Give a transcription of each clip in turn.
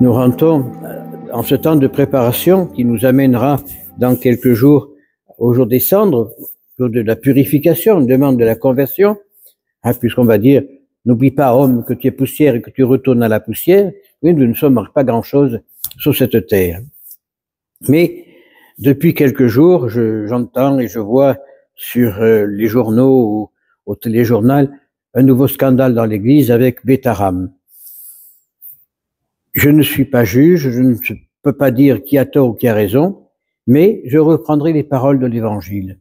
nous rentrons en ce temps de préparation qui nous amènera dans quelques jours au jour des cendres, au jour de la purification, une demande de la conversion, puisqu'on va dire, n'oublie pas, homme, que tu es poussière et que tu retournes à la poussière. Oui, nous ne sommes pas grand-chose sur cette terre. Mais depuis quelques jours, j'entends et je vois sur les journaux ou au téléjournal un nouveau scandale dans l'Église avec Bétharam. Je ne suis pas juge, je ne peux pas dire qui a tort ou qui a raison, mais je reprendrai les paroles de l'Évangile.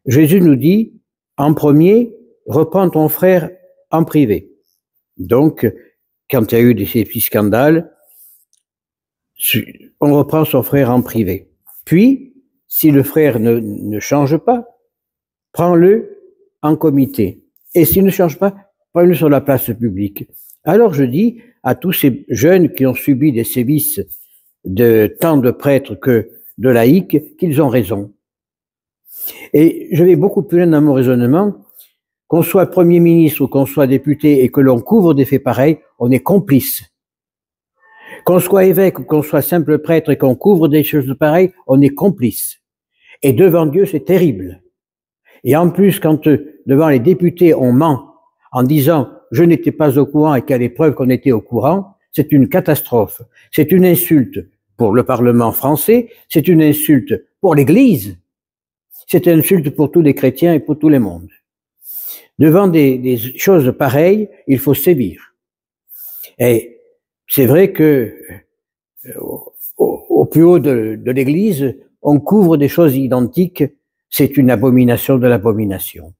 Jésus nous dit, en premier, reprends ton frère en privé. Donc, quand il y a eu ces petits scandales, on reprend son frère en privé. Puis, si le frère ne change pas, prends-le en comité. Et s'il ne change pas, prends-le sur la place publique. Alors je dis à tous ces jeunes qui ont subi des sévices de tant de prêtres que de laïcs qu'ils ont raison. Et je vais beaucoup plus loin dans mon raisonnement. Qu'on soit Premier ministre ou qu'on soit député et que l'on couvre des faits pareils, on est complice. Qu'on soit évêque ou qu'on soit simple prêtre et qu'on couvre des choses pareilles, on est complice. Et devant Dieu, c'est terrible. Et en plus, quand devant les députés, on ment en disant « je n'étais pas au courant » et qu'il y a des preuves qu'on était au courant, c'est une catastrophe. C'est une insulte pour le Parlement français, c'est une insulte pour l'Église, c'est une insulte pour tous les chrétiens et pour tout le monde. Devant des choses pareilles, il faut sévir. Et c'est vrai que au plus haut de l'Église, on couvre des choses identiques. C'est une abomination de l'abomination.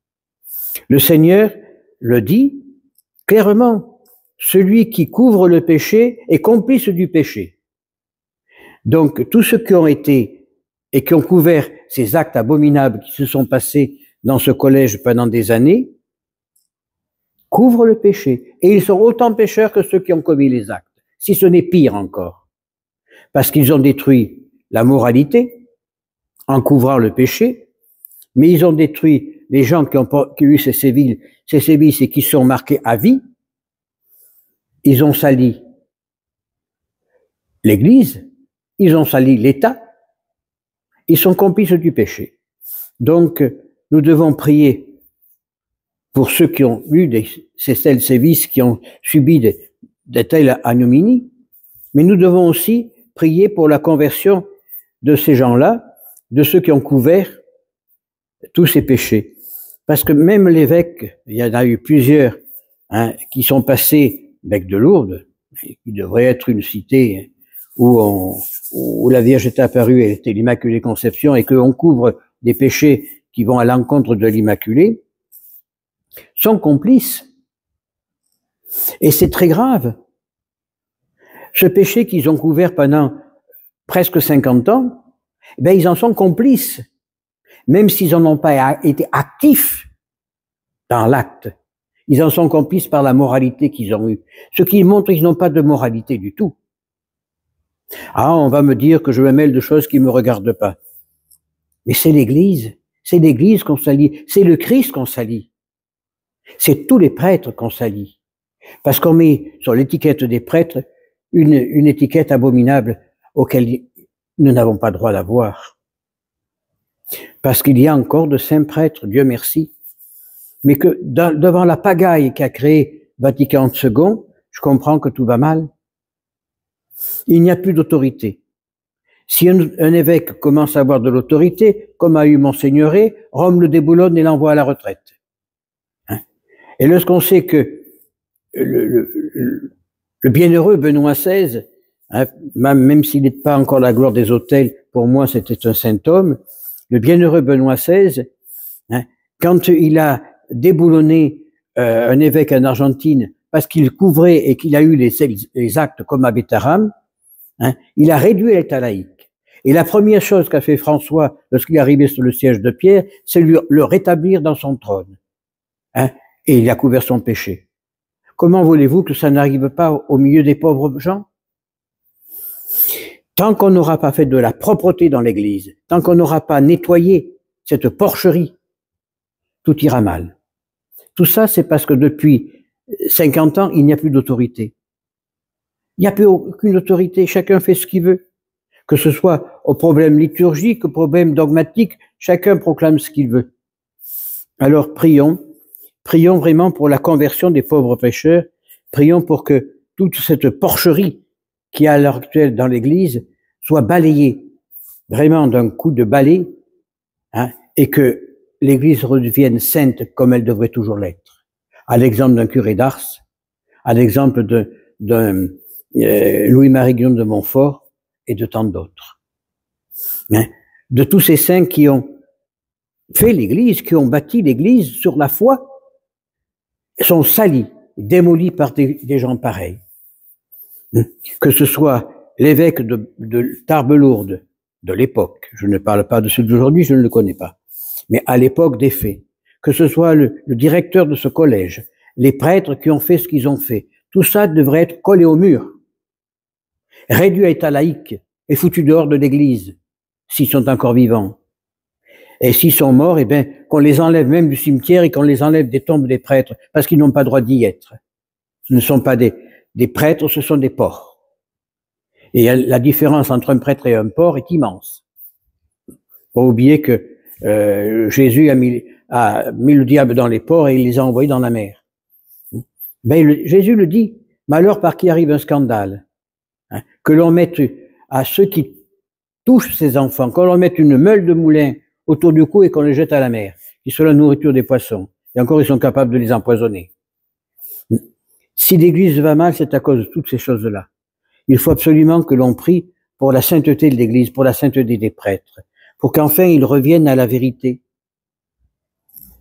Le Seigneur le dit clairement, celui qui couvre le péché est complice du péché. Donc, tous ceux qui ont été et qui ont couvert ces actes abominables qui se sont passés dans ce collège pendant des années, couvrent le péché. Et ils sont autant pécheurs que ceux qui ont commis les actes, si ce n'est pire encore. Parce qu'ils ont détruit la moralité en couvrant le péché, mais ils ont détruit les gens qui ont eu ces sévices et qui sont marqués à vie. Ils ont sali l'Église, ils ont sali l'État, ils sont complices du péché. Donc, nous devons prier pour ceux qui ont eu ces sévices, qui ont subi de telles ignominies, mais nous devons aussi prier pour la conversion de ces gens-là, de ceux qui ont couvert tous ces péchés. Parce que même l'évêque, il y en a eu plusieurs qui sont passés Bec de Lourdes, qui devrait être une cité où la Vierge est apparue, elle était l'Immaculée Conception, et qu'on couvre des péchés qui vont à l'encontre de l'Immaculée, sont complices. Et c'est très grave. Ce péché qu'ils ont couvert pendant presque 50 ans, ben ils en sont complices. Même s'ils n'en ont pas été actifs dans l'acte, ils en sont complices par la moralité qu'ils ont eue. Ce qui montre qu'ils n'ont pas de moralité du tout. Ah, on va me dire que je me mêle de choses qui ne me regardent pas. Mais c'est l'Église qu'on salit, c'est le Christ qu'on salit. C'est tous les prêtres qu'on salit. Parce qu'on met sur l'étiquette des prêtres une étiquette abominable auquel nous n'avons pas droit d'avoir. Parce qu'il y a encore de saints prêtres, Dieu merci. Mais que devant la pagaille qu'a créé Vatican II, je comprends que tout va mal. Il n'y a plus d'autorité. Si un évêque commence à avoir de l'autorité, comme a eu Monseigneuret, Rome le déboulonne et l'envoie à la retraite. Et lorsqu'on sait que le bienheureux Benoît XVI, même s'il n'est pas encore la gloire des autels, pour moi c'était un saint homme, le bienheureux Benoît XVI, quand il a déboulonné un évêque en Argentine parce qu'il couvrait et qu'il a eu les actes comme à Bétharam, il a réduit l'état laïque. Et la première chose qu'a fait François lorsqu'il est arrivé sur le siège de Pierre, c'est le rétablir dans son trône. Et il a couvert son péché. Comment voulez-vous que ça n'arrive pas au milieu des pauvres gens? Tant qu'on n'aura pas fait de la propreté dans l'Église, tant qu'on n'aura pas nettoyé cette porcherie, tout ira mal. Tout ça, c'est parce que depuis 50 ans, il n'y a plus d'autorité. Il n'y a plus aucune autorité, chacun fait ce qu'il veut. Que ce soit au problème liturgique, au problème dogmatique, chacun proclame ce qu'il veut. Alors prions vraiment pour la conversion des pauvres pécheurs, prions pour que toute cette porcherie qu'il y a à l'heure actuelle dans l'Église soit balayée, vraiment d'un coup de balai, hein, et que l'Église redevienne sainte comme elle devrait toujours l'être. À l'exemple d'un curé d'Ars, à l'exemple d'un Louis-Marie Guillaume de Montfort et de tant d'autres. Hein, de tous ces saints qui ont fait l'Église, qui ont bâti l'Église sur la foi, sont salis, démolis par des gens pareils. Que ce soit l'évêque de Tarbes-Lourdes de l'époque, je ne parle pas de ceux d'aujourd'hui, je ne le connais pas, mais à l'époque des faits, que ce soit le directeur de ce collège, les prêtres qui ont fait ce qu'ils ont fait, tout ça devrait être collé au mur, réduit à état laïque et foutu dehors de l'Église, s'ils sont encore vivants. Et s'ils sont morts, eh bien, qu'on les enlève même du cimetière et qu'on les enlève des tombes des prêtres, parce qu'ils n'ont pas droit d'y être. Ce ne sont pas des prêtres, ce sont des porcs. Et la différence entre un prêtre et un porc est immense. Faut oublier que Jésus a mis le diable dans les porcs et il les a envoyés dans la mer. Ben, Jésus le dit, malheur par qui arrive un scandale, hein, que l'on mette à ceux qui touchent ces enfants, qu'on leur mette une meule de moulin autour du cou et qu'on les jette à la mer, qui sont la nourriture des poissons. Et encore, ils sont capables de les empoisonner. Si l'Église va mal, c'est à cause de toutes ces choses-là. Il faut absolument que l'on prie pour la sainteté de l'Église, pour la sainteté des prêtres, pour qu'enfin ils reviennent à la vérité.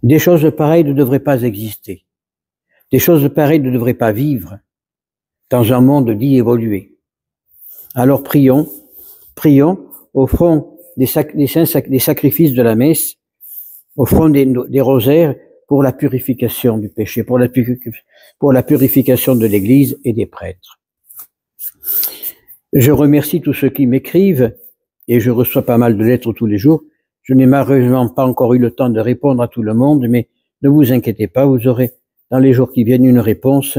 Des choses pareilles ne devraient pas exister. Des choses pareilles ne devraient pas vivre dans un monde dit évolué. Alors prions au front des sacrifices de la messe, au front des rosaires, pour la purification du péché, pour la purification de l'Église et des prêtres. Je remercie tous ceux qui m'écrivent, et je reçois pas mal de lettres tous les jours. Je n'ai malheureusement pas encore eu le temps de répondre à tout le monde, mais ne vous inquiétez pas, vous aurez dans les jours qui viennent une réponse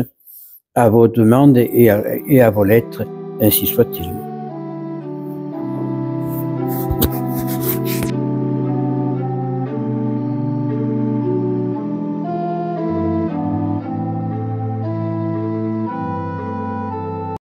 à vos demandes et à vos lettres, ainsi soit-il.